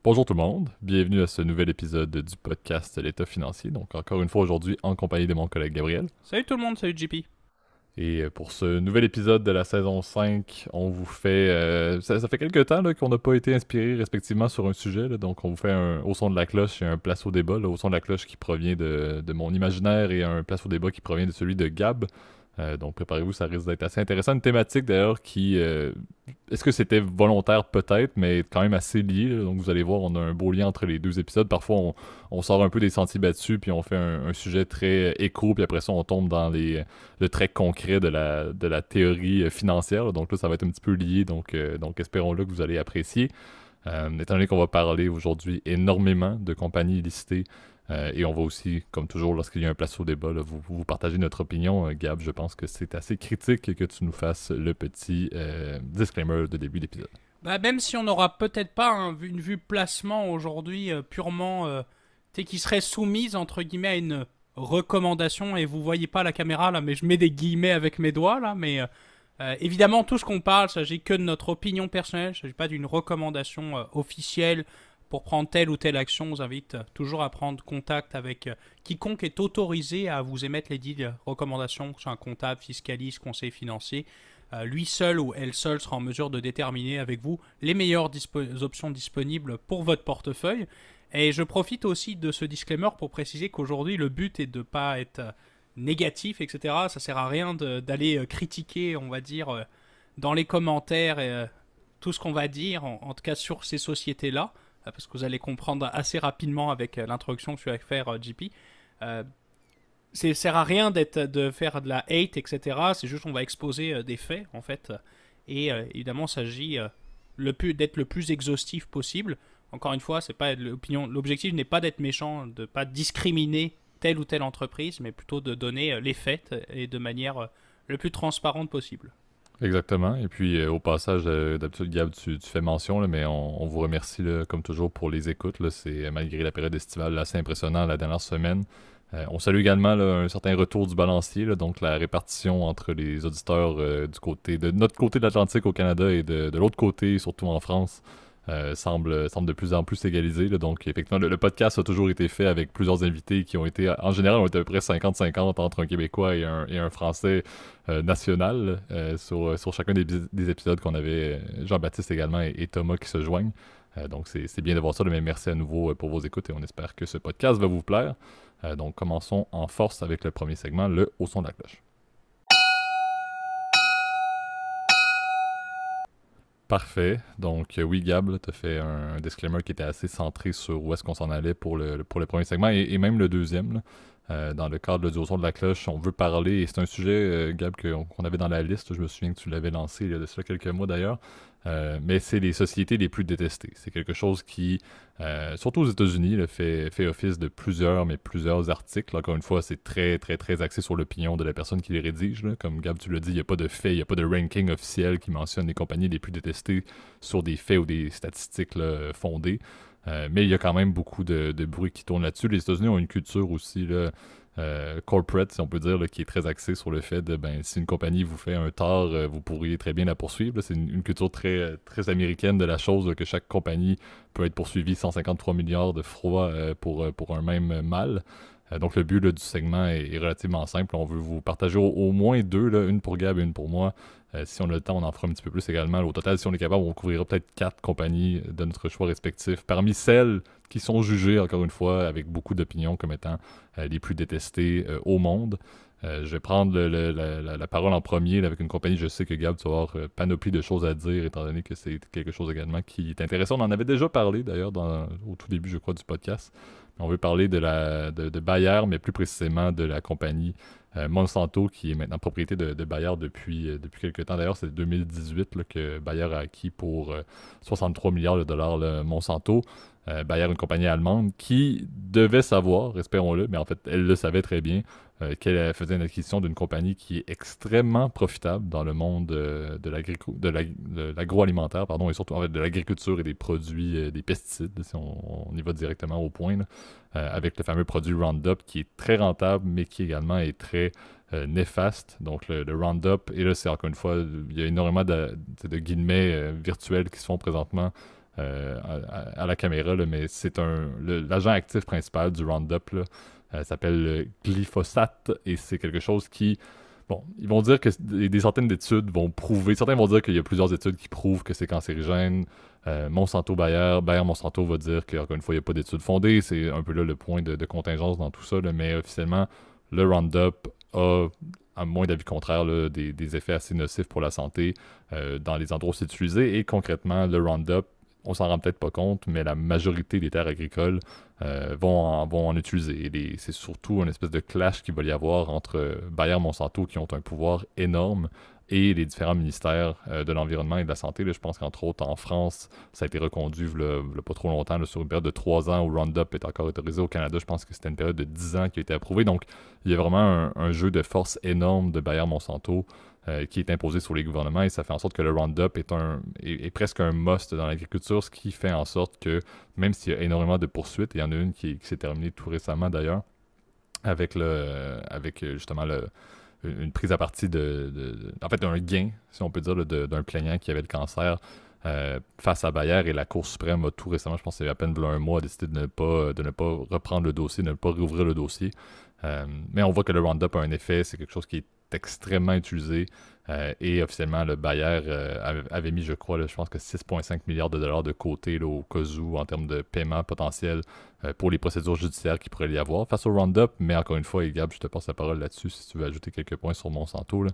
Bonjour tout le monde, bienvenue à ce nouvel épisode du podcast L'État financier. Donc encore une fois aujourd'hui en compagnie de mon collègue Gabriel. Salut tout le monde, salut JP. Et pour ce nouvel épisode de la saison 5, on vous fait... ça fait quelques temps là, qu'on n'a pas été inspirés respectivement sur un sujet. Là. Donc on vous fait un au son de la cloche et un place au débat. Là, au son de la cloche qui provient de mon imaginaire et un place au débat qui provient de celui de Gab. Donc préparez-vous, ça risque d'être assez intéressant. Une thématique d'ailleurs qui... est-ce que c'était volontaire peut-être, mais quand même assez lié. Là. Donc vous allez voir, on a un beau lien entre les deux épisodes. Parfois on sort un peu des sentiers battus, puis on fait un sujet très écho, puis après ça on tombe dans le très concret de la théorie financière. Là. Donc là, ça va être un petit peu lié. Donc espérons-le que vous allez apprécier. Étant donné qu'on va parler aujourd'hui énormément de compagnies listées, et on va aussi, comme toujours, lorsqu'il y a un place au débat, là, vous partagez notre opinion. Gab, je pense que c'est assez critique que tu nous fasses le petit disclaimer de début d'épisode. Même si on n'aura peut-être pas une vue placement aujourd'hui purement, qui serait soumise entre guillemets à une recommandation, et vous voyez pas la caméra là, mais je mets des guillemets avec mes doigts là, mais évidemment tout ce qu'on parle, il s'agit que de notre opinion personnelle, il s'agit pas d'une recommandation officielle pour prendre telle ou telle action. On vous invite toujours à prendre contact avec quiconque est autorisé à vous émettre les dites recommandations, que ce soit un comptable, fiscaliste, conseiller financier. Lui seul ou elle seule sera en mesure de déterminer avec vous les meilleures options disponibles pour votre portefeuille. Et je profite aussi de ce disclaimer pour préciser qu'aujourd'hui, le but est de ne pas être négatif, etc. Ça sert à rien d'aller critiquer, on va dire, dans les commentaires tout ce qu'on va dire, en tout cas sur ces sociétés-là, parce que vous allez comprendre assez rapidement avec l'introduction que je vais faire, JP. Euh, Ça sert à rien de faire de la hate, etc. C'est juste on va exposer des faits, en fait. Et évidemment, il s'agit d'être le plus exhaustif possible. Encore une fois, c'est pas l'opinion. L'objectif n'est pas d'être méchant, de pas discriminer telle ou telle entreprise, mais plutôt de donner les faits et de manière le plus transparente possible. Exactement. Et puis, au passage, d'habitude, Gab, tu fais mention, là, mais on vous remercie, là, comme toujours, pour les écoutes. Là. C'est, malgré la période estivale, assez impressionnant la dernière semaine. On salue également là, un certain retour du balancier, là, donc la répartition entre les auditeurs du côté de notre côté de l'Atlantique au Canada et de l'autre côté, surtout en France, semble de plus en plus égalisée. Là. Donc, effectivement, le podcast a toujours été fait avec plusieurs invités qui ont été, en général, ont été à peu près 50-50 entre un Québécois et un Français national sur chacun des épisodes qu'on avait, Jean-Baptiste également et Thomas qui se joignent. Donc, c'est bien de voir ça, mais merci à nouveau pour vos écoutes et on espère que ce podcast va vous plaire. Donc, commençons en force avec le premier segment, le Au son de la cloche. Parfait. Donc, oui, Gab, tu as fait un disclaimer qui était assez centré sur où est-ce qu'on s'en allait pour le premier segment et même le deuxième. Là. Dans le cadre du Au son de la cloche, on veut parler, et c'est un sujet, Gab, qu'on avait dans la liste. Je me souviens que tu l'avais lancé il y a de cela quelques mois d'ailleurs. Mais c'est les sociétés les plus détestées. C'est quelque chose qui, surtout aux États-Unis, là, fait office de plusieurs articles. Encore une fois, c'est très, très, très axé sur l'opinion de la personne qui les rédige. Là. Comme Gab, tu l'as dit, il n'y a pas de fait, il n'y a pas de ranking officiel qui mentionne les compagnies les plus détestées sur des faits ou des statistiques là, fondées. Mais il y a quand même beaucoup de bruit qui tourne là-dessus. Les États-Unis ont une culture aussi là, corporate, si on peut dire, là, qui est très axée sur le fait de, ben, si une compagnie vous fait un tort, vous pourriez très bien la poursuivre. Là. C'est une culture très, très américaine de la chose, là, que chaque compagnie peut être poursuivie 153 milliards de fois pour un même mal. Donc le but là, du segment est relativement simple. On veut vous partager au moins deux, là, une pour Gab et une pour moi. Si on a le temps, on en fera un petit peu plus également. Au total, si on est capable, on couvrira peut-être quatre compagnies de notre choix respectif. Parmi celles qui sont jugées, encore une fois, avec beaucoup d'opinions comme étant les plus détestées au monde. Je vais prendre la parole en premier là, avec une compagnie. Je sais que Gab, tu vas avoir panoplie de choses à dire, étant donné que c'est quelque chose également qui est intéressant. On en avait déjà parlé d'ailleurs au tout début, je crois, du podcast. On veut parler de Bayer, mais plus précisément de la compagnie Monsanto, qui est maintenant propriété de Bayer depuis quelques temps. D'ailleurs, c'est 2018 là, que Bayer a acquis pour 63 milliards de dollars le Monsanto. Bayer, une compagnie allemande qui devait savoir, espérons-le, mais en fait, elle le savait très bien, qu'elle faisait une acquisition d'une compagnie qui est extrêmement profitable dans le monde de l'agroalimentaire, pardon, et surtout en fait, de l'agriculture et des produits, des pesticides, si on y va directement au point, là, avec le fameux produit Roundup qui est très rentable, mais qui également est très néfaste. Donc le Roundup, et là c'est encore une fois, il y a énormément de guillemets virtuels qui se font présentement à la caméra, là, mais c'est l'agent actif principal du Roundup là, s'appelle le glyphosate et c'est quelque chose qui bon, ils vont dire que des centaines d'études vont prouver, certains vont dire qu'il y a plusieurs études qui prouvent que c'est cancérigène. Monsanto Bayer Monsanto va dire qu'encore une fois, il n'y a pas d'études fondées. C'est un peu là le point de contingence dans tout ça. Là, mais officiellement, le Roundup a, à moins d'avis contraire, là, des effets assez nocifs pour la santé dans les endroits où c'est utilisé. Et concrètement, le Roundup, on s'en rend peut-être pas compte, mais la majorité des terres agricoles vont en utiliser. Et c'est surtout une espèce de clash qu'il va y avoir entre Bayer et Monsanto qui ont un pouvoir énorme et les différents ministères de l'Environnement et de la Santé. Là, je pense qu'entre autres, en France, ça a été reconduit il pas trop longtemps, là, sur une période de 3 ans où Roundup est encore autorisé. Au Canada, je pense que c'était une période de 10 ans qui a été approuvée. Donc, il y a vraiment un jeu de force énorme de Bayer-Monsanto qui est imposé sur les gouvernements et ça fait en sorte que le Roundup est presque un must dans l'agriculture, ce qui fait en sorte que même s'il y a énormément de poursuites, il y en a une qui s'est terminée tout récemment d'ailleurs, avec justement une prise à partie en fait un gain, si on peut dire, d'un plaignant qui avait le cancer face à Bayer et la Cour suprême a tout récemment, je pense que c'est à peine un mois, a décidé de ne pas reprendre le dossier, de ne pas rouvrir le dossier. Mais on voit que le Roundup a un effet, c'est quelque chose qui est extrêmement utilisé et officiellement le Bayer avait mis, je crois, là, je pense que 6,5 milliards de dollars de côté là, au cas où en termes de paiement potentiel pour les procédures judiciaires qu'il pourrait y avoir face au Roundup. Mais encore une fois, et Gab, je te passe la parole là-dessus si tu veux ajouter quelques points sur Monsanto, là,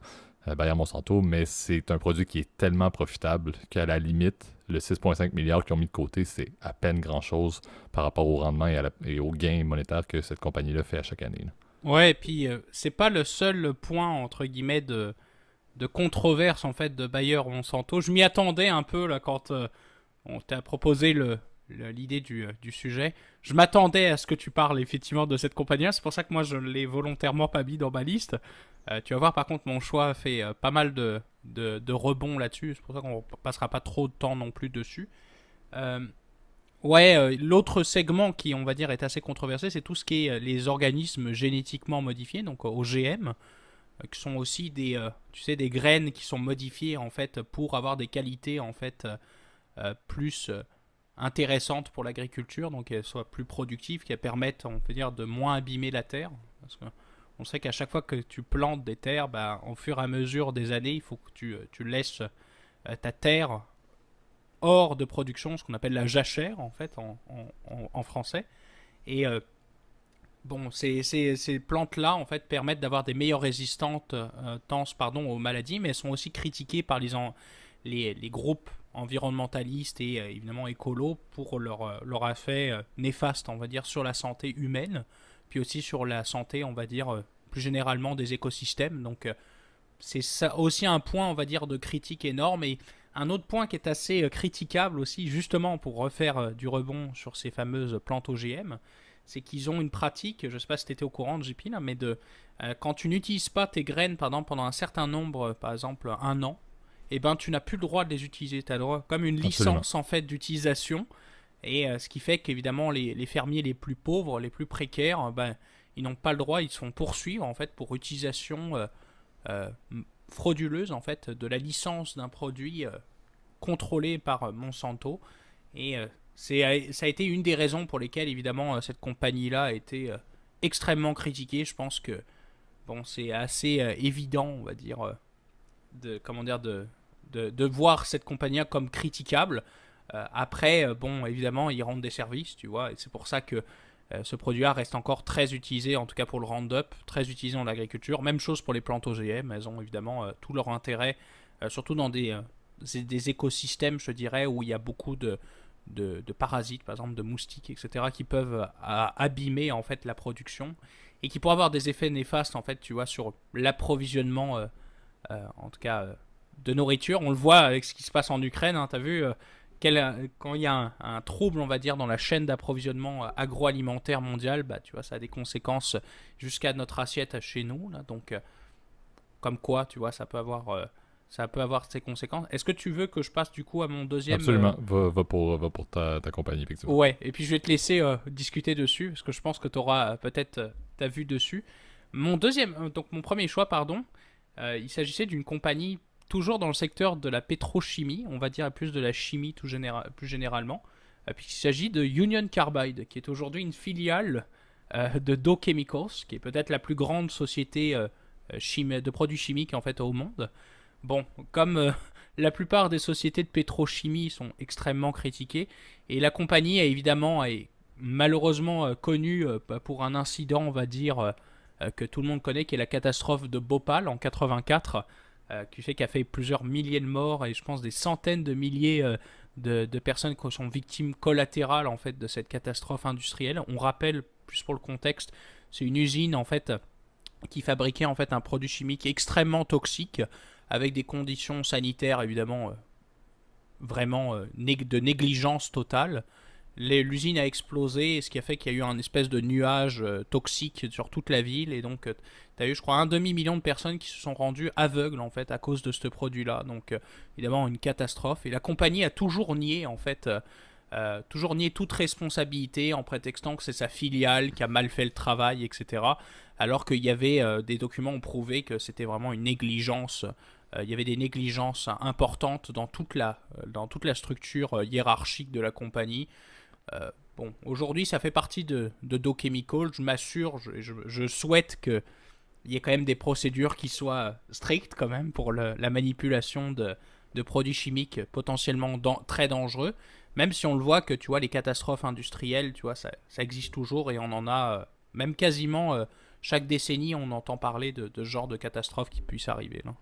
Bayer Monsanto, mais c'est un produit qui est tellement profitable qu'à la limite, le 6,5 milliards qu'ils ont mis de côté, c'est à peine grand-chose par rapport au rendement et aux gains monétaires que cette compagnie-là fait à chaque année. Là. Ouais, et puis c'est pas le seul point, entre guillemets, de controverse, en fait, de Bayer-Monsanto. Je m'y attendais un peu, là, quand on t'a proposé l'idée du sujet. Je m'attendais à ce que tu parles, effectivement, de cette compagnie-là. C'est pour ça que moi, je l'ai volontairement pas mis dans ma liste. Tu vas voir, par contre, mon choix a fait pas mal de rebonds là-dessus. C'est pour ça qu'on passera pas trop de temps non plus dessus. Ouais, l'autre segment qui, on va dire, est assez controversé, c'est tout ce qui est les organismes génétiquement modifiés, donc OGM, qui sont aussi tu sais, des graines qui sont modifiées en fait pour avoir des qualités en fait plus intéressantes pour l'agriculture, donc qu'elles soient plus productives, qu'elles permettent, on peut dire, de moins abîmer la terre, parce que on sait qu'à chaque fois que tu plantes des terres, bah, au fur et à mesure des années, il faut que tu laisses ta terre hors de production, ce qu'on appelle la jachère en fait en français. Et bon, ces plantes-là en fait permettent d'avoir des meilleures résistances aux maladies, mais elles sont aussi critiquées par les groupes environnementalistes et évidemment écolos pour leur effet néfaste, on va dire, sur la santé humaine, puis aussi sur la santé, on va dire, plus généralement des écosystèmes. Donc c'est ça aussi un point, on va dire, de critique énorme. Et un autre point qui est assez critiquable aussi, justement pour refaire du rebond sur ces fameuses plantes OGM, c'est qu'ils ont une pratique, je ne sais pas si tu étais au courant de JP, là, mais quand tu n'utilises pas tes graines pendant un certain nombre, par exemple un an, eh ben, tu n'as plus le droit de les utiliser. Tu as le droit comme une Absolument. licence en fait d'utilisation. Et ce qui fait qu'évidemment les fermiers les plus pauvres, les plus précaires, ben, ils n'ont pas le droit, ils se font poursuivre en fait pour utilisation euh, frauduleuse en fait de la licence d'un produit contrôlé par Monsanto. Et ça a été une des raisons pour lesquelles évidemment cette compagnie-là a été extrêmement critiquée. Je pense que bon, c'est assez évident, on va dire, de voir cette compagnie comme critiquable. Après, bon, évidemment, ils rendent des services, tu vois, et c'est pour ça que ce produit-là reste encore très utilisé, en tout cas pour le Roundup, très utilisé dans l'agriculture. Même chose pour les plantes OGM, elles ont évidemment tout leur intérêt, surtout dans des écosystèmes, je dirais, où il y a beaucoup de parasites, par exemple de moustiques, etc., qui peuvent abîmer en fait la production et qui pourraient avoir des effets néfastes, en fait, tu vois, sur l'approvisionnement, en tout cas, de nourriture. On le voit avec ce qui se passe en Ukraine, hein, tu as vu quand il y a un trouble, on va dire, dans la chaîne d'approvisionnement agroalimentaire mondiale, bah, tu vois, ça a des conséquences jusqu'à notre assiette chez nous. Là, donc, comme quoi, tu vois, ça peut avoir ses conséquences. Est-ce que tu veux que je passe du coup à mon deuxième Absolument. Va pour ta compagnie, effectivement. Ouais, et puis je vais te laisser discuter dessus, parce que je pense que tu auras peut-être ta vue dessus. Donc mon premier choix, pardon, il s'agissait d'une compagnie toujours dans le secteur de la pétrochimie, on va dire plus de la chimie plus généralement, puisqu'il s'agit de Union Carbide, qui est aujourd'hui une filiale de Dow Chemicals, qui est peut-être la plus grande société de produits chimiques en fait au monde. Bon, comme la plupart des sociétés de pétrochimie sont extrêmement critiquées, et la compagnie est malheureusement connue pour un incident, on va dire, que tout le monde connaît, qui est la catastrophe de Bhopal en 84, qui a fait plusieurs milliers de morts et je pense des centaines de milliers de personnes qui sont victimes collatérales en fait de cette catastrophe industrielle. On rappelle, plus pour le contexte, c'est une usine en fait qui fabriquait en fait un produit chimique extrêmement toxique avec des conditions sanitaires évidemment vraiment de négligence totale. L'usine a explosé, ce qui a fait qu'il y a eu un espèce de nuage toxique sur toute la ville, et donc tu as eu, je crois, 1,5 million de personnes qui se sont rendues aveugles en fait à cause de ce produit-là. Donc évidemment une catastrophe. Et la compagnie a toujours nié en fait, toujours nié toute responsabilité en prétextant que c'est sa filiale qui a mal fait le travail, etc. Alors qu'il y avait des documents ont prouvé que c'était vraiment une négligence. Il y avait des négligences importantes dans toute la structure hiérarchique de la compagnie. Bon, aujourd'hui, ça fait partie de Dow Chemical. Je m'assure, je souhaite qu'il y ait quand même des procédures qui soient strictes quand même pour la manipulation de produits chimiques potentiellement très dangereux. Même si on le voit que, tu vois, les catastrophes industrielles, tu vois, ça existe toujours et on en a même quasiment chaque décennie, on entend parler de ce genre de catastrophes qui puissent arriver, là.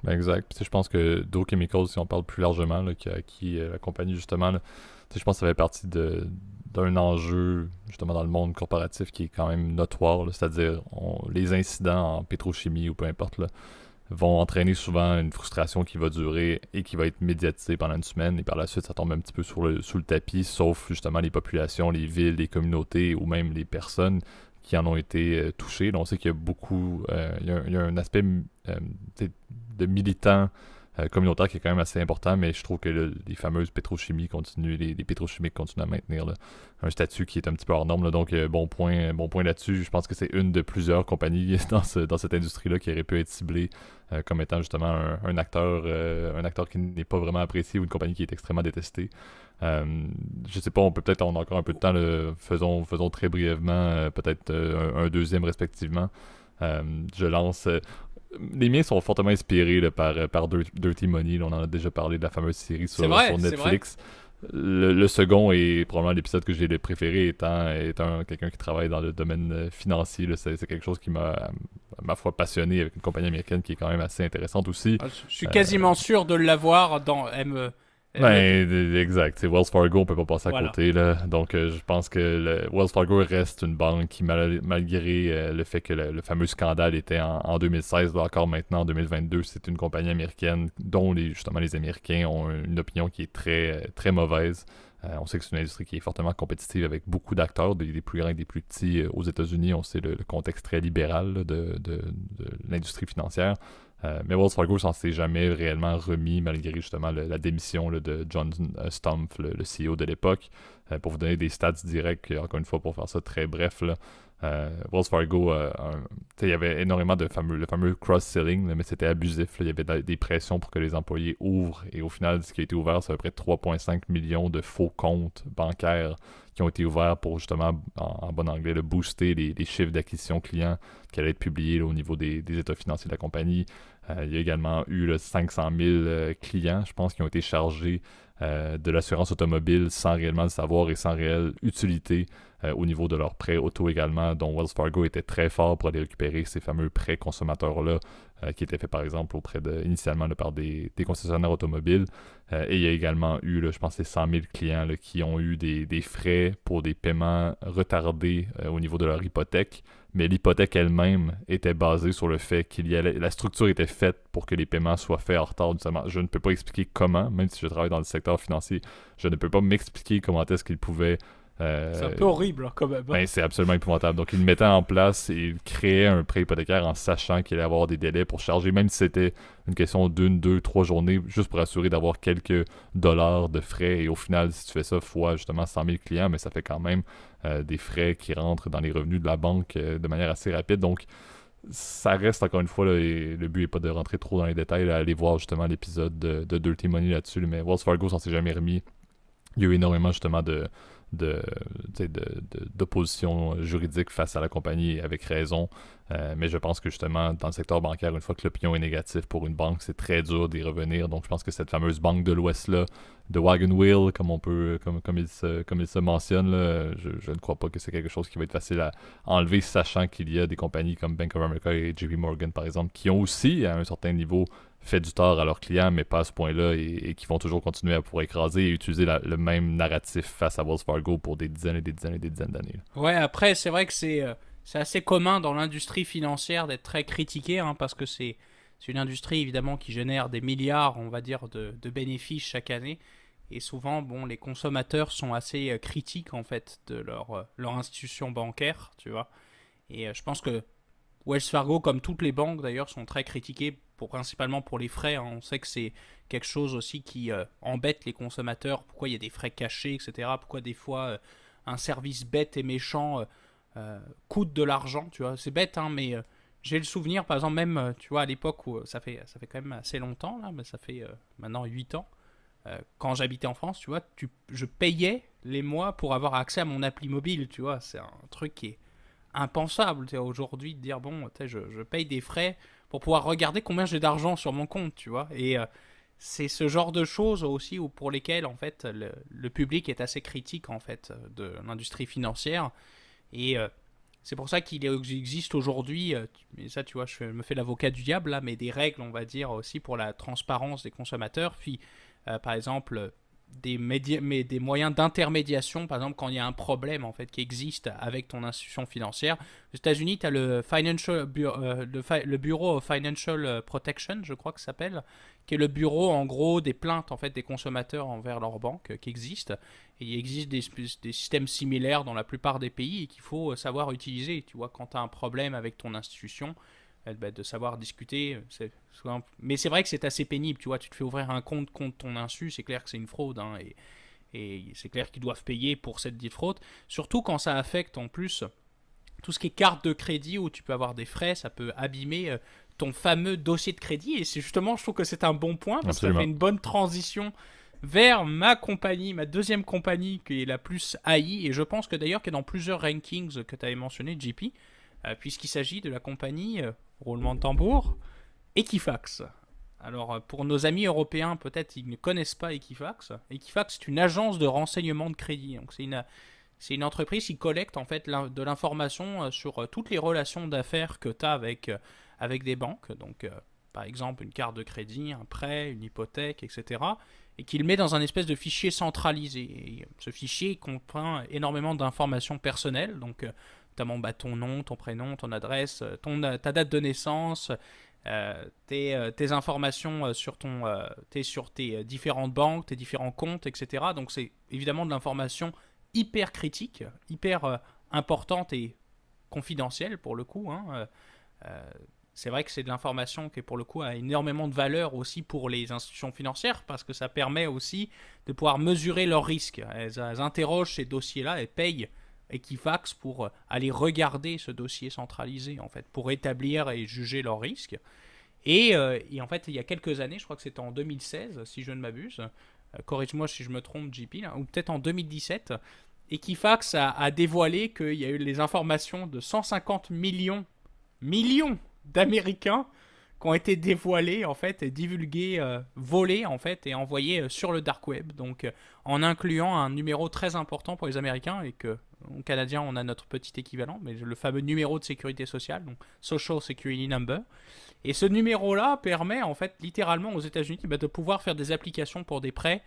Ben exact. Puis, je pense que Dow Chemicals, si on parle plus largement, là, qui a acquis la compagnie justement, là, je pense que ça fait partie d'un enjeu justement dans le monde corporatif qui est quand même notoire, là, c'est-à-dire les incidents en pétrochimie ou peu importe là, vont entraîner souvent une frustration qui va durer et qui va être médiatisée pendant une semaine, et par la suite ça tombe un petit peu sous le tapis, sauf justement les populations, les villes, les communautés ou même les personnes qui en ont été touchées. Donc, on sait qu'il y a beaucoup, il y a un aspect de militants communautaire qui est quand même assez important, mais je trouve que les fameuses pétrochimies les pétrochimiques continuent à maintenir là, un statut qui est un petit peu hors norme. Là, donc, bon point là-dessus. Je pense que c'est une de plusieurs compagnies dans cette industrie-là qui aurait pu être ciblée comme étant justement un acteur qui n'est pas vraiment apprécié ou une compagnie qui est extrêmement détestée. Je sais pas, on a encore un peu de temps, là, faisons très brièvement peut-être un deuxième respectivement. Je lance... les miens sont fortement inspirés là, par Dirty Money. Là, on en a déjà parlé de la fameuse série sur Netflix. Le second est probablement l'épisode que j'ai le préféré, étant quelqu'un qui travaille dans le domaine financier. Là, c'est quelque chose qui m'a, ma foi, passionné avec une compagnie américaine qui est quand même assez intéressante aussi. Je suis quasiment sûr de l'avoir dans exact. Wells Fargo, on peut pas passer à côté. Là. Donc, je pense que Wells Fargo reste une banque qui, malgré le fait que le fameux scandale était en 2016, là, encore maintenant en 2022, c'est une compagnie américaine dont justement les Américains ont une opinion qui est très, très mauvaise. On sait que c'est une industrie qui est fortement compétitive avec beaucoup d'acteurs, des plus grands et des plus petits aux États-Unis. On sait le contexte très libéral là, de l'industrie financière. Mais Wells Fargo s'en s'est jamais réellement remis malgré justement la démission là, de John Stumpf, le CEO de l'époque. Pour vous donner des stats directs, encore une fois pour faire ça très bref, là, Wells Fargo, il y avait énormément le fameux cross-selling, là, mais c'était abusif. Là. Il y avait des pressions pour que les employés ouvrent, et au final, ce qui a été ouvert, c'est à peu près 3,5 millions de faux comptes bancaires qui ont été ouverts pour justement, en bon anglais, booster les chiffres d'acquisition clients qui allaient être publiés là, au niveau des états financiers de la compagnie. Il y a également eu 500 000 clients, je pense, qui ont été chargés de l'assurance automobile sans réellement le savoir et sans réelle utilité au niveau de leurs prêts auto également, dont Wells Fargo était très fort pour aller récupérer ces fameux prêts consommateurs-là qui étaient faits par exemple initialement par des concessionnaires automobiles. Et il y a également eu, là, je pense, 100 000 clients là, qui ont eu des frais pour des paiements retardés au niveau de leur hypothèque. Mais l'hypothèque elle-même était basée sur le fait la structure était faite pour que les paiements soient faits en retard. Je ne peux pas expliquer comment, même si je travaille dans le secteur financier, je ne peux pas m'expliquer comment est-ce qu'ils pouvaient... c'est un peu horrible quand même. Ben, c'est absolument épouvantable. Donc, ils le mettaient en place et ils créaient un prêt hypothécaire en sachant qu'il allait y avoir des délais pour charger, même si c'était une question d'une, deux, trois journées, juste pour assurer d'avoir quelques dollars de frais. Et au final, si tu fais ça fois justement 100 000 clients, mais ça fait quand même des frais qui rentrent dans les revenus de la banque de manière assez rapide. Donc, ça reste encore une fois, là, et le but est pas de rentrer trop dans les détails, là, aller voir justement l'épisode de Dirty Money là-dessus, là, mais Wells Fargo s'en s'est jamais remis. Il y a eu énormément justement de, d'opposition juridique face à la compagnie avec raison. Mais je pense que justement, dans le secteur bancaire, une fois que l'opinion est négative pour une banque, c'est très dur d'y revenir. Donc je pense que cette fameuse banque de l'Ouest-là, de Wagon Wheel, comme il se mentionne, là, je ne crois pas que c'est quelque chose qui va être facile à enlever, sachant qu'il y a des compagnies comme Bank of America et JP Morgan, par exemple, qui ont aussi, à un certain niveau, fait du tort à leurs clients, mais pas à ce point-là, et qui vont toujours continuer à pouvoir écraser et utiliser le même narratif face à Wells Fargo pour des dizaines et des dizaines et des dizaines d'années. Ouais, après, c'est vrai que c'est assez commun dans l'industrie financière d'être très critiqué, hein, parce que c'est une industrie évidemment qui génère des milliards, on va dire, de bénéfices chaque année. Et souvent, bon, les consommateurs sont assez critiques en fait de leur institution bancaire, tu vois. Et je pense que Wells Fargo, comme toutes les banques d'ailleurs, sont très critiquées principalement pour les frais, hein. On sait que c'est quelque chose aussi qui embête les consommateurs. Pourquoi il y a des frais cachés, etc. Pourquoi des fois un service bête et méchant coûte de l'argent, tu vois. C'est bête, hein, mais j'ai le souvenir, par exemple, même, tu vois, à l'époque où ça fait quand même assez longtemps, là, mais ça fait maintenant 8 ans, quand j'habitais en France, tu vois, je payais les mois pour avoir accès à mon appli mobile, tu vois. C'est un truc qui est impensable aujourd'hui de dire bon, je paye des frais pour pouvoir regarder combien j'ai d'argent sur mon compte, tu vois. Et c'est ce genre de choses aussi pour lesquelles en fait le public est assez critique en fait de l'industrie financière. Et c'est pour ça qu'il existe aujourd'hui, et ça tu vois, me fais l'avocat du diable là, mais des règles on va dire aussi pour la transparence des consommateurs. Puis par exemple mais des moyens d'intermédiation, par exemple quand il y a un problème en fait qui existe avec ton institution financière. Aux États-Unis, tu as le Bureau of Financial Protection, je crois que ça s'appelle, qui est le bureau en gros des plaintes en fait des consommateurs envers leur banque qui existe. Et il existe des systèmes similaires dans la plupart des pays et qu'il faut savoir utiliser. Tu vois, quand tu as un problème avec ton institution, de savoir discuter. Mais c'est vrai que c'est assez pénible, tu vois. Tu te fais ouvrir un compte contre ton insu, c'est clair que c'est une fraude, hein, et c'est clair qu'ils doivent payer pour cette dite fraude. Surtout quand ça affecte en plus tout ce qui est carte de crédit où tu peux avoir des frais, ça peut abîmer ton fameux dossier de crédit. Et c'est justement, je trouve que c'est un bon point parce que ça fait une bonne transition vers ma compagnie, ma deuxième compagnie qui est la plus haïe. Et je pense que d'ailleurs, qu'elle est dans plusieurs rankings que tu avais mentionné, JP, puisqu'il s'agit de la compagnie, roulement de tambour, Equifax. Alors, pour nos amis européens, peut-être ils ne connaissent pas Equifax. Equifax, c'est une agence de renseignement de crédit. Donc, c'est une entreprise qui collecte en fait de l'information sur toutes les relations d'affaires que tu as avec des banques. Donc, par exemple, une carte de crédit, un prêt, une hypothèque, etc. Et qui le met dans un espèce de fichier centralisé. Et ce fichier comprend énormément d'informations personnelles. Donc, notamment ton nom, ton prénom, ton adresse, ta date de naissance, tes informations sur tes différentes banques, tes différents comptes, etc. Donc c'est évidemment de l'information hyper critique, hyper importante et confidentielle pour le coup, hein. C'est vrai que c'est de l'information qui pour le coup a énormément de valeur aussi pour les institutions financières parce que ça permet aussi de pouvoir mesurer leurs risques. Elles interrogent ces dossiers-là et payent Equifax pour aller regarder ce dossier centralisé en fait, pour établir et juger leurs risques. Et en fait, il y a quelques années, je crois que c'était en 2016, si je ne m'abuse, corrige-moi si je me trompe, JP, là, ou peut-être en 2017, Equifax a dévoilé qu'il y a eu les informations de 150 millions d'Américains qui ont été dévoilés en fait, et divulgués, volés en fait, et envoyés sur le dark web. Donc, en incluant un numéro très important pour les Américains et que aux Canadiens on a notre petit équivalent, mais le fameux numéro de sécurité sociale, donc Social Security Number. Et ce numéro-là permet en fait littéralement aux États-Unis de pouvoir faire des applications pour des prêts,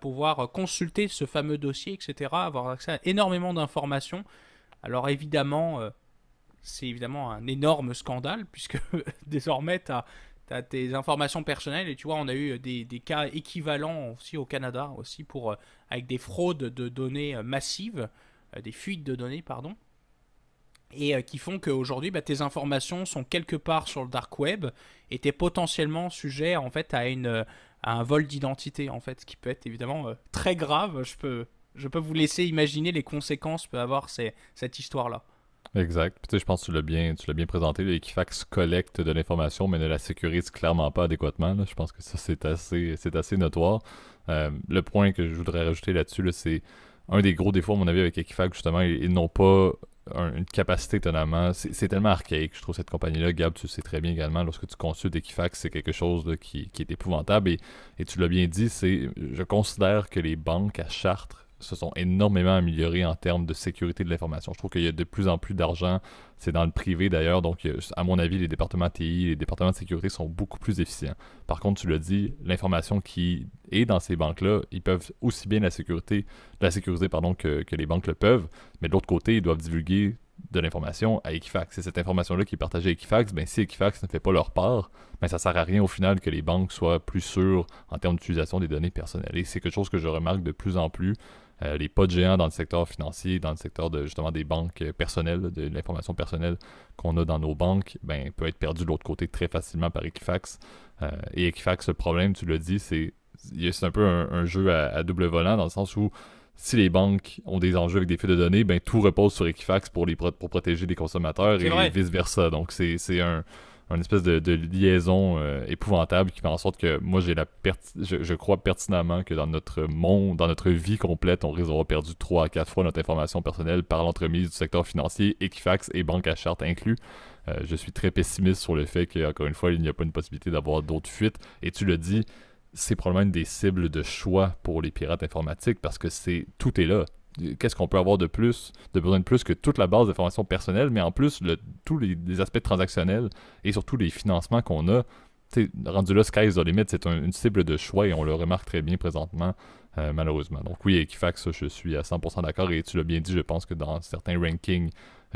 pouvoir consulter ce fameux dossier, etc., avoir accès à énormément d'informations. Alors évidemment, c'est évidemment un énorme scandale puisque désormais tu as tes informations personnelles et tu vois on a eu des cas équivalents aussi au Canada aussi avec des fraudes de données massives, des fuites de données pardon, et qui font qu'aujourd'hui tes informations sont quelque part sur le dark web et tu es potentiellement sujet en fait à un vol d'identité en fait, ce qui peut être évidemment très grave. Je peux vous laisser imaginer les conséquences que peut avoir cette histoire là. Exact. Puis, tu sais, je pense que tu l'as bien présenté. Là, Equifax collecte de l'information, mais ne la sécurise clairement pas adéquatement. Là. Je pense que ça, c'est assez notoire. Le point que je voudrais rajouter là-dessus, là, c'est un des gros défauts, à mon avis, avec Equifax, justement, ils n'ont pas une capacité étonnamment. C'est tellement archaïque, je trouve, cette compagnie-là. Gab, tu le sais très bien également, lorsque tu consultes Equifax, c'est quelque chose là, qui est épouvantable. Et tu l'as bien dit, je considère que les banques à Chartres se sont énormément améliorées en termes de sécurité de l'information. Je trouve qu'il y a de plus en plus d'argent. C'est dans le privé d'ailleurs, donc à mon avis, les départements TI, les départements de sécurité sont beaucoup plus efficients. Par contre, tu l'as dit, l'information qui est dans ces banques-là, ils peuvent aussi bien la sécuriser pardon, que les banques le peuvent, mais de l'autre côté, ils doivent divulguer de l'information à Equifax. C'est cette information-là qui est partagée à Equifax. Ben, si Equifax ne fait pas leur part, ben, ça sert à rien au final que les banques soient plus sûres en termes d'utilisation des données personnelles. Et c'est quelque chose que je remarque de plus en plus. Les pas de géants dans le secteur financier, dans le secteur de justement des banques personnelles, de l'information personnelle qu'on a dans nos banques, ben, peut être perdu de l'autre côté très facilement par Equifax. Et Equifax, le problème, tu l'as dit, c'est un peu un jeu à double volant dans le sens où si les banques ont des enjeux avec des fuites de données, ben tout repose sur Equifax pour protéger les consommateurs C'est et vrai. vice-versa. Donc c'est une espèce de liaison épouvantable qui fait en sorte que moi je crois pertinemment que dans notre monde, dans notre vie complète, on risque d'avoir perdu 3 à 4 fois notre information personnelle par l'entremise du secteur financier, Equifax et banque à charte inclus. Je suis très pessimiste sur le fait qu'encore une fois, il n'y a pas une possibilité d'avoir d'autres fuites. Et tu le dis, c'est probablement une des cibles de choix pour les pirates informatiques parce que tout est là. Qu'est-ce qu'on peut avoir de plus, de besoin de plus que toute la base d'informations personnelles, mais en plus, tous les aspects transactionnels et surtout les financements qu'on a, rendu là, sky's the limit, c'est une cible de choix et on le remarque très bien présentement, malheureusement. Donc oui, Equifax, ça, je suis à 100% d'accord et tu l'as bien dit, je pense que dans certains rankings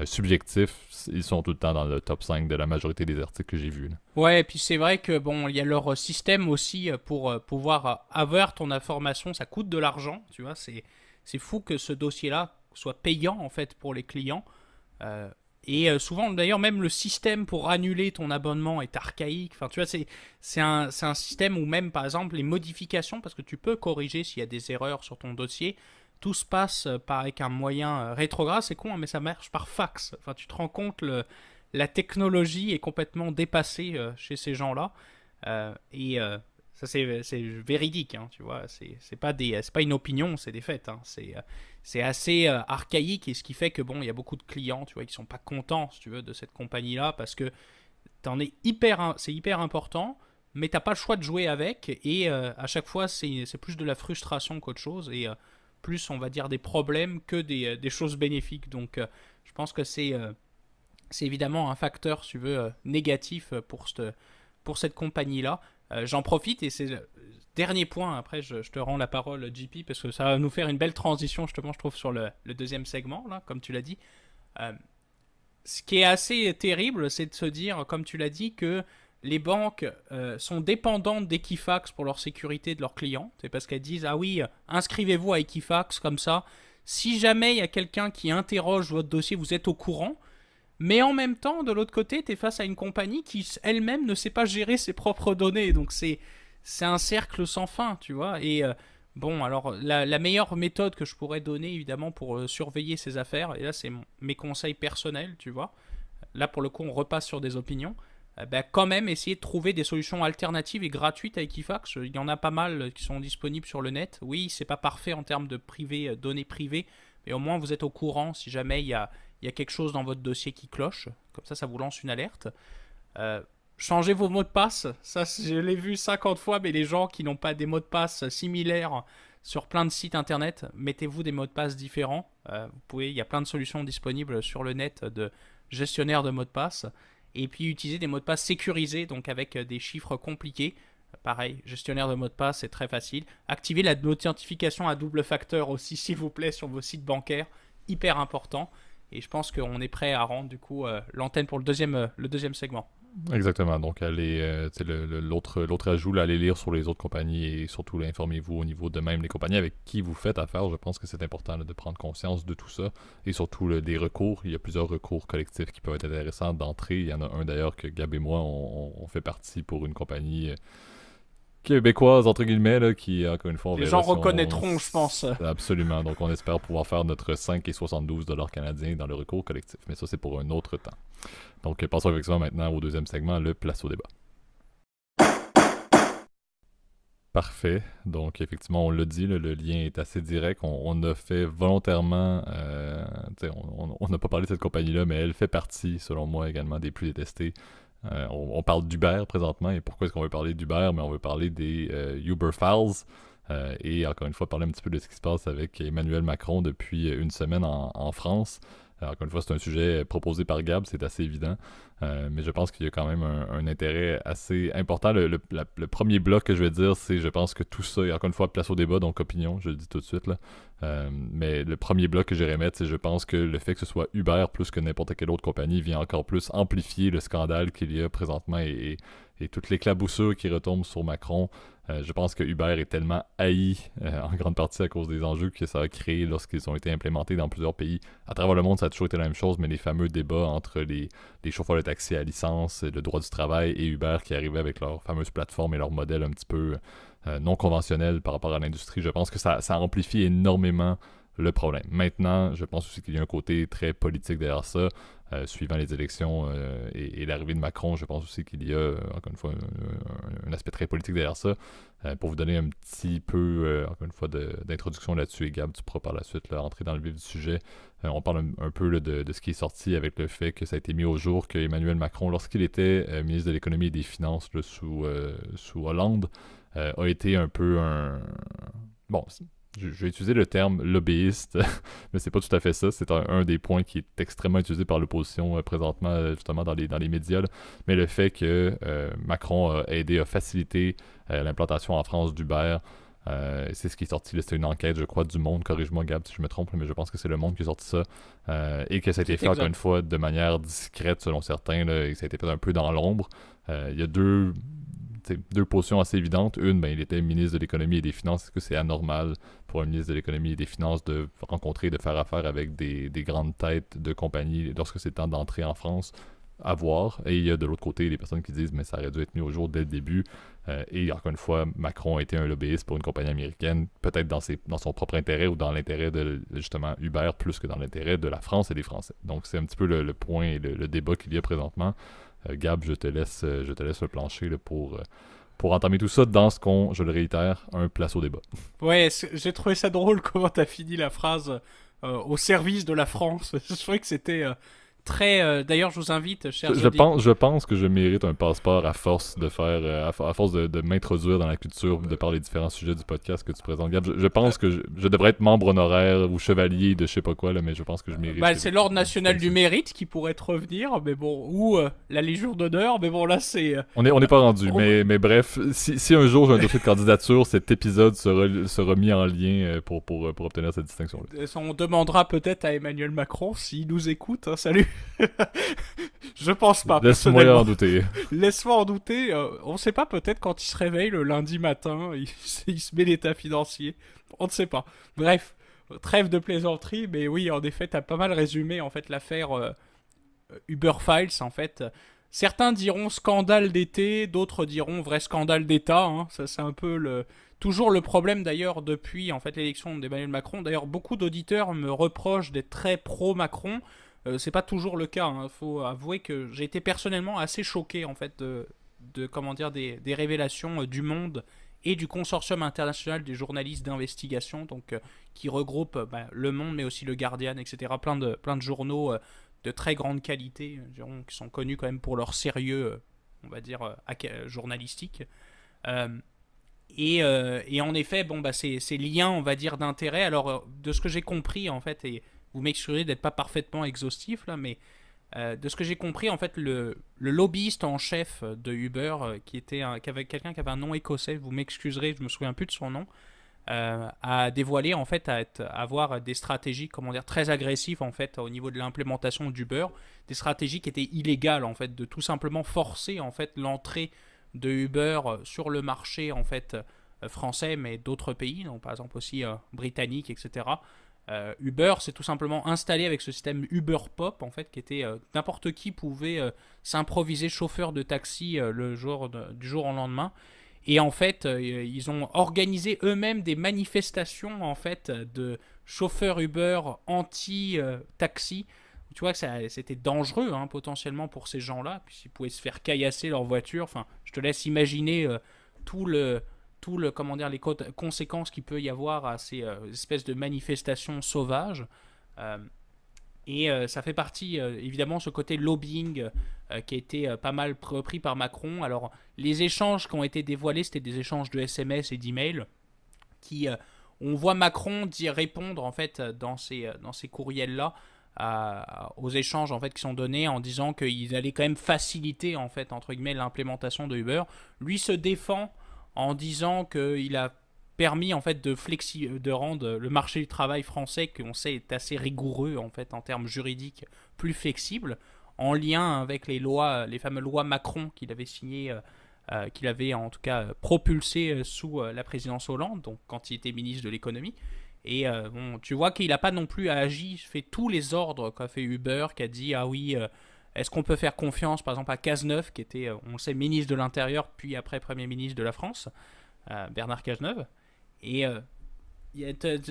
subjectifs, ils sont tout le temps dans le top 5 de la majorité des articles que j'ai vus. Là. Ouais, et puis c'est vrai que bon, il y a leur système aussi pour pouvoir avoir ton information, ça coûte de l'argent, tu vois, c'est fou que ce dossier-là soit payant en fait pour les clients. Souvent d'ailleurs même le système pour annuler ton abonnement est archaïque. Enfin, tu vois, c'est un système où même par exemple les modifications, parce que tu peux corriger s'il y a des erreurs sur ton dossier, tout se passe avec un moyen rétrograde. C'est con, hein, mais ça marche par fax. Enfin, tu te rends compte, la technologie est complètement dépassée chez ces gens-là. Ça, c'est véridique, hein, tu vois. C'est pas une opinion, c'est des faits. Hein. C'est assez archaïque, et ce qui fait que, bon, il y a beaucoup de clients, tu vois, qui sont pas contents, si tu veux, de cette compagnie-là, parce que c'est hyper important, mais t'as pas le choix de jouer avec, et à chaque fois, c'est plus de la frustration qu'autre chose, et plus, on va dire, des problèmes que des choses bénéfiques. Donc, je pense que c'est évidemment un facteur, si tu veux, négatif pour cette compagnie-là. J'en profite, et c'est le dernier point, après je te rends la parole, JP, parce que ça va nous faire une belle transition, justement, je trouve, sur le deuxième segment, là, comme tu l'as dit. Euh, Ce qui est assez terrible, c'est de se dire, comme tu l'as dit, que les banques sont dépendantes d'Equifax pour leur sécurité de leurs clients. C'est parce qu'elles disent, ah oui, inscrivez-vous à Equifax, comme ça, si jamais il y a quelqu'un qui interroge votre dossier, vous êtes au courant. Mais en même temps, de l'autre côté, tu es face à une compagnie qui elle-même ne sait pas gérer ses propres données. Donc c'est un cercle sans fin, tu vois. Et bon, alors la meilleure méthode que je pourrais donner, évidemment, pour surveiller ces affaires, et là c'est mes conseils personnels, tu vois. Là, pour le coup, on repasse sur des opinions. Ben, quand même, essayer de trouver des solutions alternatives et gratuites à Equifax. Il y en a pas mal qui sont disponibles sur le net. Oui, c'est pas parfait en termes de données privées, mais au moins vous êtes au courant si jamais il y a quelque chose dans votre dossier qui cloche. Comme ça vous lance une alerte. Changez vos mots de passe. Ça, je l'ai vu 50 fois, mais les gens qui n'ont pas des mots de passe similaires sur plein de sites internet, mettez-vous des mots de passe différents. Il y a plein de solutions disponibles sur le net de gestionnaire de mots de passe. Et puis utilisez des mots de passe sécurisés, donc avec des chiffres compliqués. Pareil, gestionnaire de mots de passe, c'est très facile. Activez l'authentification à double facteur aussi, s'il vous plaît, sur vos sites bancaires. Hyper important. Et je pense qu'on est prêt à rendre du coup l'antenne pour le deuxième segment. Exactement. Donc, l'autre ajout, là, allez lire sur les autres compagnies et surtout là, informez-vous au niveau de même les compagnies avec qui vous faites affaire. Je pense que c'est important là, de prendre conscience de tout ça et surtout là, des recours. Il y a plusieurs recours collectifs qui peuvent être intéressants d'entrée. Il y en a un d'ailleurs que Gab et moi, on fait partie pour une compagnie québécoise, entre guillemets, là, qui, encore une fois, on Les verra gens si on... reconnaîtront, je pense. Absolument. Donc, on espère pouvoir faire notre 5,72 $ canadiens dans le recours collectif. Mais ça, c'est pour un autre temps. Donc, passons effectivement maintenant au deuxième segment, le place au débat. Parfait. Donc, effectivement, on l'a dit, là, le lien est assez direct. On a fait volontairement... on n'a pas parlé de cette compagnie-là, mais elle fait partie, selon moi, également des plus détestées. On parle d'Uber présentement. Et pourquoi est-ce qu'on veut parler d'Uber? Mais on veut parler des Uber Files. Et encore une fois, parler un petit peu de ce qui se passe avec Emmanuel Macron depuis une semaine en France. Encore une fois, c'est un sujet proposé par Gab, c'est assez évident. Mais je pense qu'il y a quand même un intérêt assez important. Le premier bloc que je vais dire, c'est je pense que tout ça, et encore une fois, place au débat, donc opinion, je le dis tout de suite. Là. Mais le premier bloc que j'irais mettre, c'est je pense que le fait que ce soit Uber plus que n'importe quelle autre compagnie vient encore plus amplifier le scandale qu'il y a présentement et toute l'éclaboussure qui retombe sur Macron. Je pense que Uber est tellement haï en grande partie à cause des enjeux que ça a créé lorsqu'ils ont été implémentés dans plusieurs pays. À travers le monde, ça a toujours été la même chose, mais les fameux débats entre les chauffeurs de taxi à licence, le droit du travail et Uber qui arrivaient avec leur fameuse plateforme et leur modèle un petit peu non conventionnel par rapport à l'industrie, je pense que ça amplifie énormément le problème. Maintenant, je pense aussi qu'il y a un côté très politique derrière ça. Suivant les élections et l'arrivée de Macron, je pense aussi qu'il y a, encore une fois, un aspect très politique derrière ça. Pour vous donner un petit peu, encore une fois, d'introduction là-dessus, et Gab, tu pourras par la suite là, entrer dans le vif du sujet. On parle un peu là, de ce qui est sorti avec le fait que ça a été mis au jour que Emmanuel Macron, lorsqu'il était ministre de l'économie et des finances là, sous Hollande, a été un peu un... Bon, je vais utiliser le terme lobbyiste, mais c'est pas tout à fait ça. C'est un des points qui est extrêmement utilisé par l'opposition présentement, justement, dans les médias. Là. Mais le fait que Macron a aidé à faciliter l'implantation en France d'Uber, c'est ce qui est sorti. C'était une enquête, je crois, du Monde. Corrige-moi, Gab, si je me trompe, mais je pense que c'est le Monde qui a sorti ça. Et que ça a été fait, encore une fois, de manière discrète, selon certains, là, et que ça a été fait un peu dans l'ombre. Il y a deux positions assez évidentes. Une, il était ministre de l'économie et des finances. Est-ce que c'est anormal pour un ministre de l'économie et des finances de rencontrer, de faire affaire avec des grandes têtes de compagnies lorsque c'est le temps d'entrer en France? À voir. Et il y a de l'autre côté des personnes qui disent mais ça aurait dû être mis au jour dès le début. Et encore une fois, Macron a été un lobbyiste pour une compagnie américaine, peut-être dans son propre intérêt ou dans l'intérêt de justement Uber plus que dans l'intérêt de la France et des Français. Donc c'est un petit peu le point et le débat qu'il y a présentement. Gab, je te laisse le plancher là, pour entamer tout ça dans ce qu'on, je le réitère, un place au débat. Ouais, j'ai trouvé ça drôle comment t'as fini la phrase au service de la France. Je trouvais que c'était très... D'ailleurs, je vous invite, chers auditeurs... Je pense que je mérite un passeport à force de faire, à force de m'introduire dans la culture de par les différents sujets du podcast que tu présentes. Gab, je pense que je devrais être membre honoraire ou chevalier de je sais pas quoi, là, mais je pense que je mérite. c'est l'ordre national du mérite qui pourrait te revenir, mais bon, ou la Légion d'honneur, mais bon, là, c'est... On n'est pas rendu, mais bref, si un jour j'ai un dossier de candidature, cet épisode sera mis en lien pour obtenir cette distinction-là. On demandera peut-être à Emmanuel Macron s'il nous écoute, hein, salut. Je pense pas. Laisse-moi en douter. Laisse-moi en douter. On ne sait pas, peut-être quand il se réveille le lundi matin, il se met l'état financier. On ne sait pas. Bref, trêve de plaisanterie, mais oui, en effet, t'as pas mal résumé en fait l'affaire Uber Files. En fait, certains diront scandale d'été, d'autres diront vrai scandale d'État. Hein. Ça, c'est un peu toujours le problème d'ailleurs depuis en fait l'élection d'Emmanuel Macron. D'ailleurs, beaucoup d'auditeurs me reprochent d'être très pro Macron. C'est pas toujours le cas. Hein. Faut avouer que j'ai été personnellement assez choqué en fait comment dire des révélations du Monde et du consortium international des journalistes d'investigation, donc qui regroupe Le Monde, mais aussi le Guardian, etc. Plein de journaux de très grande qualité, qui sont connus quand même pour leur sérieux, on va dire journalistique. Et en effet, ces liens, on va dire, d'intérêt. Alors, de ce que j'ai compris en fait, et vous m'excuserez d'être pas parfaitement exhaustif là, mais de ce que j'ai compris, en fait, le lobbyiste en chef de Uber, qui avait quelqu'un qui avait un nom écossais, vous m'excuserez, je me souviens plus de son nom, a dévoilé en fait à avoir des stratégies, comment dire, très agressives en fait au niveau de l'implémentation d'Uber, des stratégies qui étaient illégales en fait, de tout simplement forcer en fait l'entrée de Uber sur le marché en fait français, mais d'autres pays, donc par exemple aussi britanniques, etc. Uber s'est tout simplement installé avec ce système Uber Pop en fait, qui était n'importe qui pouvait s'improviser chauffeur de taxi du jour au lendemain. Et en fait, ils ont organisé eux-mêmes des manifestations en fait de chauffeurs Uber anti-taxi. Tu vois que c'était dangereux hein, potentiellement pour ces gens-là, puisqu'ils pouvaient se faire caillasser leur voiture. Enfin, je te laisse imaginer tout le, comment dire, les conséquences qu'il peut y avoir à ces espèces de manifestations sauvages. Euh, Ça fait partie, évidemment, ce côté lobbying qui a été pas mal repris par Macron. Alors, les échanges qui ont été dévoilés, c'était des échanges de SMS et d'emails qui, on voit Macron dire répondre en fait dans ces courriels-là aux échanges en fait qui sont donnés en disant qu'ils allaient quand même faciliter en fait entre guillemets l'implémentation de Uber. Lui se défend en disant qu'il a permis en fait de rendre le marché du travail français, qu'on sait est assez rigoureux en fait en termes juridiques, plus flexible, en lien avec les lois, les fameuses lois Macron qu'il avait signées, qu'il avait en tout cas propulsées sous la présidence Hollande, donc quand il était ministre de l'économie. Et bon, tu vois qu'il n'a pas non plus agi, fait tous les ordres qu'a fait Uber, qui a dit ah oui, est-ce qu'on peut faire confiance par exemple à Cazeneuve, qui était, on le sait, ministre de l'Intérieur, puis après Premier ministre de la France, Bernard Cazeneuve. Et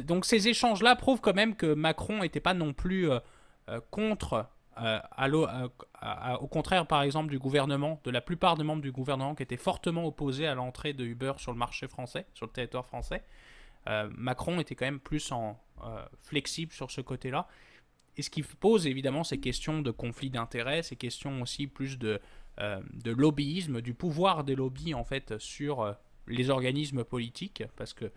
donc ces échanges-là prouvent quand même que Macron n'était pas non plus contre, au contraire par exemple du gouvernement, de la plupart des membres du gouvernement qui étaient fortement opposés à l'entrée de Uber sur le marché français, sur le territoire français. Macron était quand même plus flexible sur ce côté-là. Et ce qui pose évidemment ces questions de conflit d'intérêts, ces questions aussi plus de lobbyisme, du pouvoir des lobbies en fait sur les organismes politiques, parce que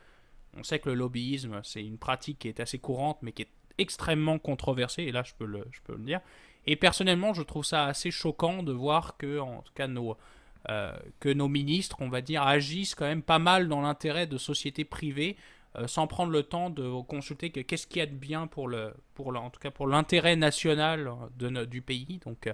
on sait que le lobbyisme c'est une pratique qui est assez courante mais qui est extrêmement controversée, et là je peux le dire. Et personnellement je trouve ça assez choquant de voir que en tout cas que nos ministres, on va dire, agissent quand même pas mal dans l'intérêt de sociétés privées, sans prendre le temps de consulter qu'est-ce qu'il y a de bien en tout cas pour l'intérêt national du pays. Donc,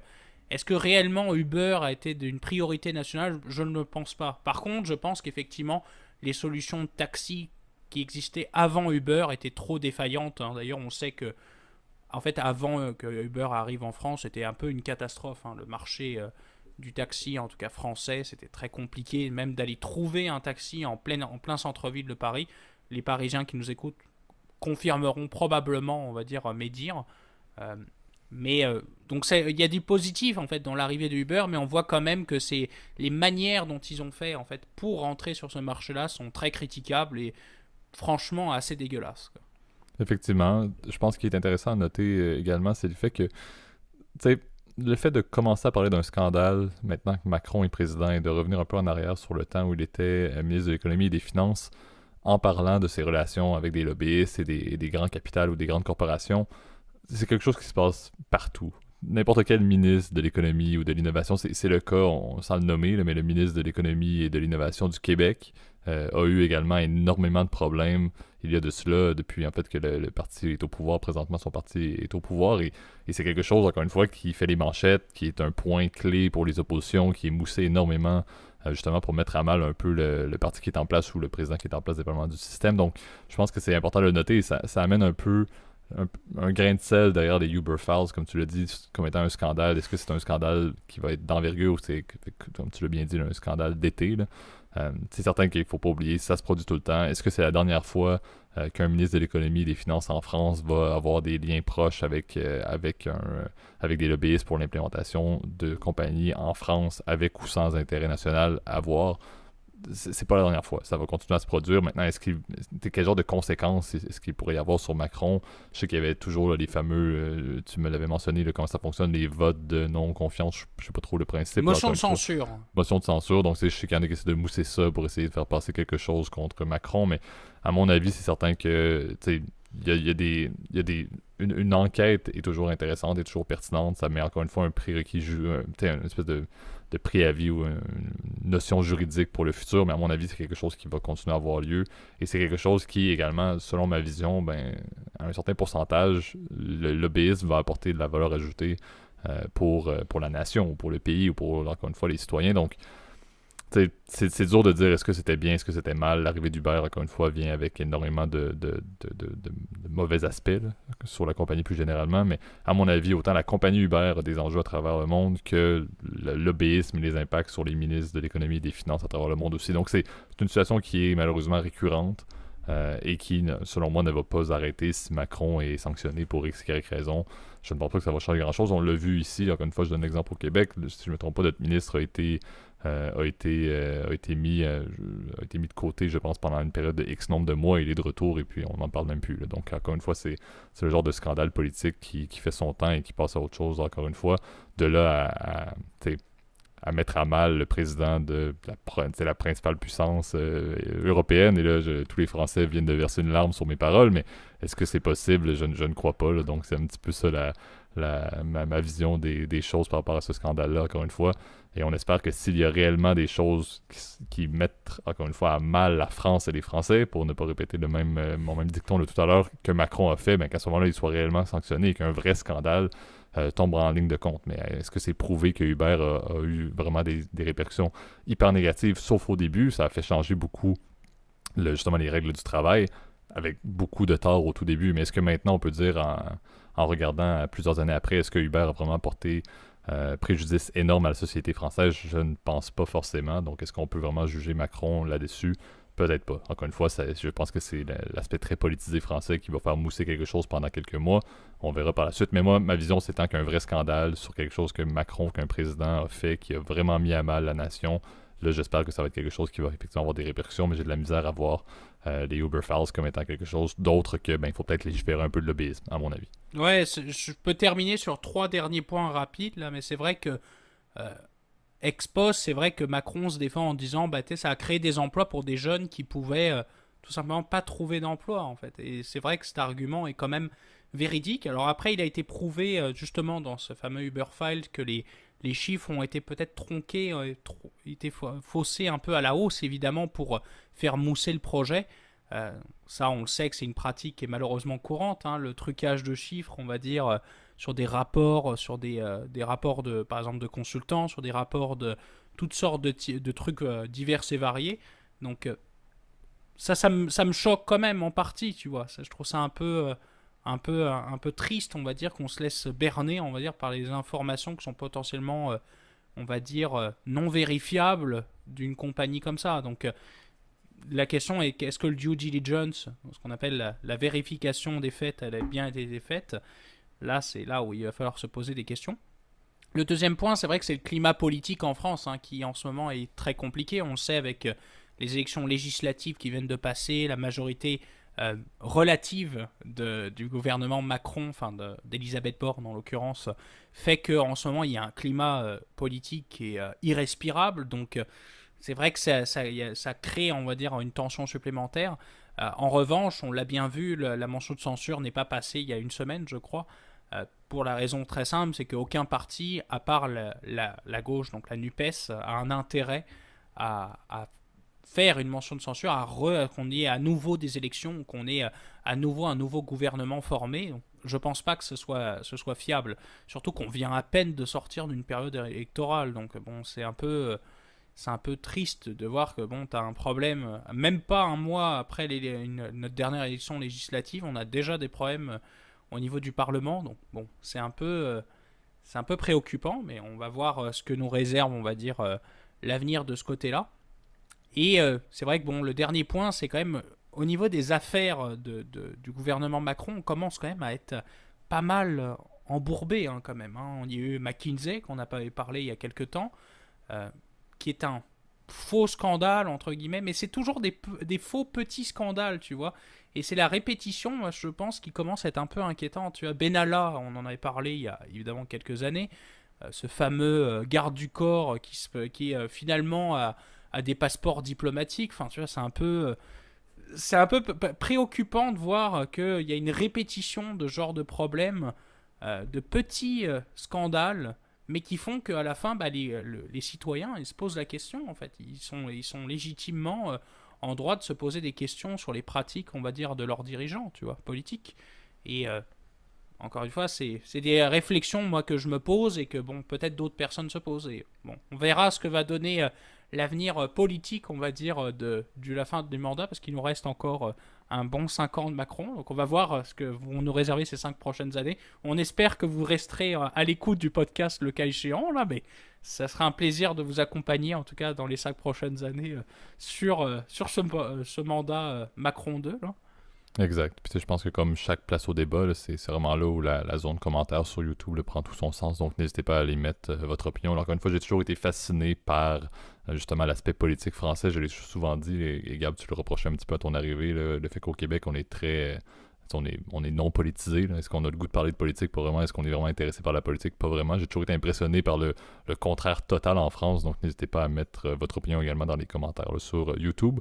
est-ce que réellement Uber a été d'une priorité nationale? Je ne le pense pas. Par contre, je pense qu'effectivement, les solutions de taxi qui existaient avant Uber étaient trop défaillantes, hein. D'ailleurs, on sait que, en fait, avant que Uber arrive en France, c'était un peu une catastrophe, hein. Le marché du taxi, en tout cas français, c'était très compliqué, même d'aller trouver un taxi en plein centre-ville de Paris. Les Parisiens qui nous écoutent confirmeront probablement, on va dire, mes dires. Donc il y a du positif en fait dans l'arrivée de Uber, mais on voit quand même que c'est les manières dont ils ont fait en fait pour rentrer sur ce marché-là sont très critiquables et franchement assez dégueulasses, quoi. Effectivement, je pense qu'il est intéressant à noter également, c'est le fait que, tu sais, le fait de commencer à parler d'un scandale maintenant que Macron est président et de revenir un peu en arrière sur le temps où il était ministre de l'économie et des finances, en parlant de ses relations avec des lobbyistes et des grands capitals ou des grandes corporations, c'est quelque chose qui se passe partout. N'importe quel ministre de l'économie ou de l'innovation, c'est le cas, sans le nommer, là, mais le ministre de l'économie et de l'innovation du Québec a eu également énormément de problèmes il y a de cela depuis en fait que le parti est au pouvoir. Présentement, son parti est au pouvoir et c'est quelque chose, encore une fois, qui fait les manchettes, qui est un point clé pour les oppositions, qui est moussé énormément justement pour mettre à mal un peu le parti qui est en place ou le président qui est en place dépendamment du système. Donc, je pense que c'est important de le noter et ça amène un peu un grain de sel derrière les Uber Files, comme tu l'as dit, comme étant un scandale. Est-ce que c'est un scandale qui va être d'envergure ou c'est, comme tu l'as bien dit, un scandale d'été, là? C'est certain qu'il ne faut pas oublier, ça se produit tout le temps. Est-ce que c'est la dernière fois qu'un ministre de l'économie et des finances en France va avoir des liens proches avec des lobbyistes pour l'implémentation de compagnies en France avec ou sans intérêt national à voir? C'est pas la dernière fois. Ça va continuer à se produire. Maintenant, quel genre de conséquences est-ce qu'il pourrait y avoir sur Macron? Je sais qu'il y avait toujours là, les fameux, tu me l'avais mentionné, là, comment ça fonctionne, les votes de non-confiance. Je sais pas trop le principe. Motion de censure. Motion de censure. Donc, je sais qu'il y en a qui essaient de mousser ça pour essayer de faire passer quelque chose contre Macron. Mais à mon avis, c'est certain que une enquête est toujours intéressante, est toujours pertinente. Ça met encore une fois un prérequis, une espèce de préavis ou une notion juridique pour le futur, mais à mon avis, c'est quelque chose qui va continuer à avoir lieu. Et c'est quelque chose qui, également, selon ma vision, à un certain pourcentage, le lobbyisme va apporter de la valeur ajoutée pour la nation, ou pour le pays, ou pour, encore une fois, les citoyens. Donc, C'est dur de dire est-ce que c'était bien, est-ce que c'était mal. L'arrivée d'Uber, encore une fois, vient avec énormément de mauvais aspects là, sur la compagnie plus généralement. Mais à mon avis, autant la compagnie Uber a des enjeux à travers le monde que le lobbyisme et les impacts sur les ministres de l'économie et des finances à travers le monde aussi. Donc c'est une situation qui est malheureusement récurrente. Et qui, selon moi, ne va pas arrêter si Macron est sanctionné pour X, Y raison. Je ne pense pas que ça va changer grand-chose. On l'a vu ici, encore une fois, je donne un exemple au Québec. Si je ne me trompe pas, notre ministre a été mis de côté, je pense, pendant une période de X nombre de mois. Il est de retour et puis on n'en parle même plus. Là. Donc, encore une fois, c'est le genre de scandale politique qui fait son temps et qui passe à autre chose, encore une fois. De là à mettre à mal le président de la principale puissance européenne. Et là, tous les Français viennent de verser une larme sur mes paroles, mais est-ce que c'est possible? Je ne crois pas. Là. Donc, c'est un petit peu ça ma vision des choses par rapport à ce scandale-là, encore une fois. Et on espère que s'il y a réellement des choses qui mettent, encore une fois, à mal la France et les Français, pour ne pas répéter mon même dicton de tout à l'heure, que Macron a fait, ben, qu'à ce moment-là, il soit réellement sanctionné et qu'un vrai scandale tombe en ligne de compte. Mais est-ce que c'est prouvé que Uber a eu vraiment des répercussions hyper négatives, sauf au début? Ça a fait changer beaucoup justement les règles du travail, avec beaucoup de tort au tout début. Mais est-ce que maintenant on peut dire, en regardant plusieurs années après, est-ce que Uber a vraiment porté préjudice énorme à la société française? Je ne pense pas forcément. Donc est-ce qu'on peut vraiment juger Macron là-dessus? Peut-être pas. Encore une fois, je pense que c'est l'aspect très politisé français qui va faire mousser quelque chose pendant quelques mois. On verra par la suite. Mais moi, ma vision, c'est tant qu'un vrai scandale sur quelque chose que Macron, qu'un président a fait, qui a vraiment mis à mal la nation. Là, j'espère que ça va être quelque chose qui va effectivement avoir des répercussions, mais j'ai de la misère à voir les Uber Files comme étant quelque chose d'autre que, il faut peut-être légiférer un peu de lobbyisme, à mon avis. Ouais, je peux terminer sur 3 derniers points rapides, là, mais c'est vrai que euh, ex-post, c'est vrai que Macron se défend en disant bah, ça a créé des emplois pour des jeunes qui pouvaient tout simplement pas trouver d'emploi en fait. Et c'est vrai que cet argument est quand même véridique. Alors après, il a été prouvé justement dans ce fameux Uberfile que les chiffres ont été peut-être tronqués, été faussés un peu à la hausse évidemment pour faire mousser le projet. Ça, on le sait que c'est une pratique qui est malheureusement courante, hein, le trucage de chiffres, on va dire, sur des rapports, sur des rapports de, par exemple, de consultants, sur des rapports de toutes sortes de trucs divers et variés. Donc, ça me choque quand même en partie, tu vois. Ça, je trouve ça un peu triste, on va dire, qu'on se laisse berner, on va dire, par les informations qui sont potentiellement, on va dire, non vérifiables d'une compagnie comme ça. Donc, la question est est-ce que le due diligence, ce qu'on appelle la vérification des faits, elle a bien été faite? Là, c'est là où il va falloir se poser des questions. Le deuxième point, c'est vrai que c'est le climat politique en France, hein, qui en ce moment est très compliqué. On le sait avec les élections législatives qui viennent de passer, la majorité relative du gouvernement Macron, enfin d'Elisabeth Borne en l'occurrence, fait qu'en ce moment il y a un climat politique qui est irrespirable. Donc c'est vrai que ça crée, on va dire, une tension supplémentaire. En revanche, on l'a bien vu, la motion de censure n'est pas passée il y a une semaine, je crois, pour la raison très simple, c'est qu'aucun parti, à part la gauche, donc la NUPES, a un intérêt à faire une motion de censure, qu'on y ait à nouveau des élections, qu'on ait à nouveau un nouveau gouvernement formé. Donc, je pense pas que ce soit fiable, surtout qu'on vient à peine de sortir d'une période électorale. Donc bon, c'est un peu triste de voir que bon, tu as un problème, même pas un mois après notre dernière élection législative, on a déjà des problèmes au niveau du Parlement. Donc bon, c'est un peu préoccupant, mais on va voir ce que nous réserve, on va dire, l'avenir de ce côté-là. Et c'est vrai que bon, le dernier point, c'est quand même au niveau des affaires du gouvernement Macron, on commence quand même à être pas mal embourbé hein, quand même. Hein. On y a eu McKinsey, qu'on n'a pas parlé il y a quelques temps, qui est un faux scandale, entre guillemets, mais c'est toujours des faux petits scandales, tu vois. Et c'est la répétition, moi, je pense, qui commence à être un peu inquiétante. Tu vois, Benalla, on en avait parlé il y a évidemment quelques années, ce fameux garde du corps qui finalement a des passeports diplomatiques. Enfin, tu vois, c'est un peu préoccupant de voir qu'il y a une répétition de ce genre de problèmes, de petits scandales, mais qui font qu'à la fin, bah, les citoyens ils se posent la question, en fait. Ils sont légitimement en droit de se poser des questions sur les pratiques, on va dire, de leurs dirigeants, tu vois, politiques. Et encore une fois, c'est des réflexions, moi, que je me pose et que, bon, peut-être d'autres personnes se posent. Et bon, on verra ce que va donner l'avenir politique, on va dire, de la fin du mandat, parce qu'il nous reste encore un bon 5 ans de Macron. Donc on va voir ce que vont nous réserver ces 5 prochaines années. On espère que vous resterez à l'écoute du podcast le cas échéant, là, mais ça sera un plaisir de vous accompagner, en tout cas dans les 5 prochaines années, sur ce mandat Macron 2, là. Exact. Puis tu sais, je pense que comme chaque place au débat, là, c'est vraiment là où la zone commentaire sur YouTube là, prend tout son sens. Donc n'hésitez pas à aller mettre votre opinion. Alors, encore une fois, j'ai toujours été fasciné par justement l'aspect politique français. Je l'ai souvent dit, et Gab, tu le reprochais un petit peu à ton arrivée, là, le fait qu'au Québec, on est très... on est non politisé. Là. Est-ce qu'on a le goût de parler de politique? Pas vraiment. Est-ce qu'on est vraiment intéressé par la politique? Pas vraiment. J'ai toujours été impressionné par le contraire total en France. Donc n'hésitez pas à mettre votre opinion également dans les commentaires là, sur YouTube.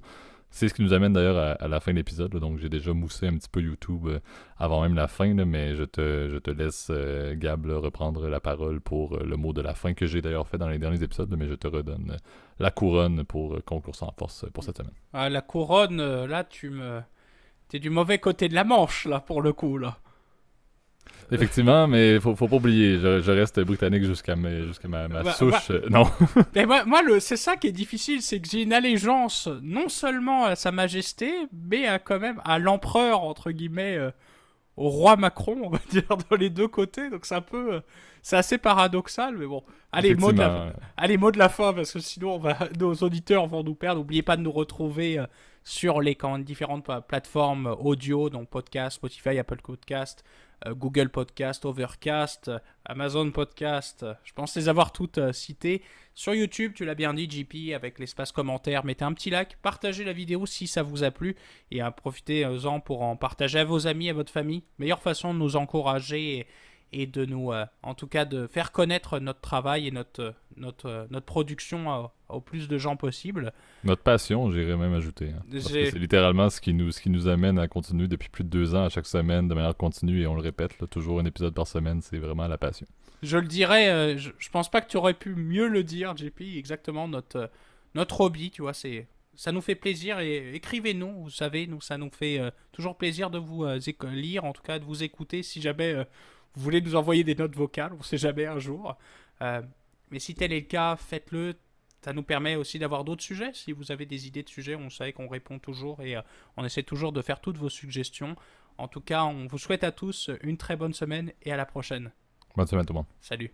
C'est ce qui nous amène d'ailleurs à la fin de l'épisode. Là. Donc j'ai déjà moussé un petit peu YouTube avant même la fin. Là, mais je te laisse, Gab, là, reprendre la parole pour le mot de la fin que j'ai d'ailleurs fait dans les derniers épisodes. Là, mais je te redonne la couronne pour conclure ça en force pour cette semaine. Ah, la couronne, là, t'es du mauvais côté de la Manche, là, pour le coup, là. Effectivement, mais faut pas oublier, je reste britannique jusqu'à ma souche. Non. Mais moi c'est ça qui est difficile, c'est que j'ai une allégeance non seulement à Sa Majesté, mais quand même à l'empereur, entre guillemets, au roi Macron, on va dire, dans les deux côtés. Donc c'est un peu... c'est assez paradoxal, mais bon. Allez, mot de la fin, parce que sinon nos auditeurs vont nous perdre. N'oubliez pas de nous retrouver sur les différentes plateformes audio, donc podcast, Spotify, Apple Podcast, Google Podcast, Overcast, Amazon Podcast. Je pense les avoir toutes citées. Sur YouTube, tu l'as bien dit, JP, avec l'espace commentaire, mettez un petit like, partagez la vidéo si ça vous a plu et profitez-en pour en partager à vos amis, à votre famille. Meilleure façon de nous encourager et de nous, en tout cas, de faire connaître notre travail et notre production au plus de gens possible. Notre passion, j'irais même ajouter. Hein. Parce que c'est littéralement ce qui nous amène à continuer depuis plus de 2 ans à chaque semaine de manière continue et on le répète, là, toujours un épisode par semaine, c'est vraiment la passion. Je le dirais, je pense pas que tu aurais pu mieux le dire, JP, exactement notre hobby, tu vois, ça nous fait plaisir et écrivez-nous, vous savez, ça nous fait toujours plaisir de vous lire, en tout cas de vous écouter si jamais vous voulez nous envoyer des notes vocales, on sait jamais un jour. Mais si tel est le cas, faites-le. Ça nous permet aussi d'avoir d'autres sujets. Si vous avez des idées de sujets, on sait qu'on répond toujours et on essaie toujours de faire toutes vos suggestions. En tout cas, on vous souhaite à tous une très bonne semaine et à la prochaine. Bonne semaine tout le monde. Salut.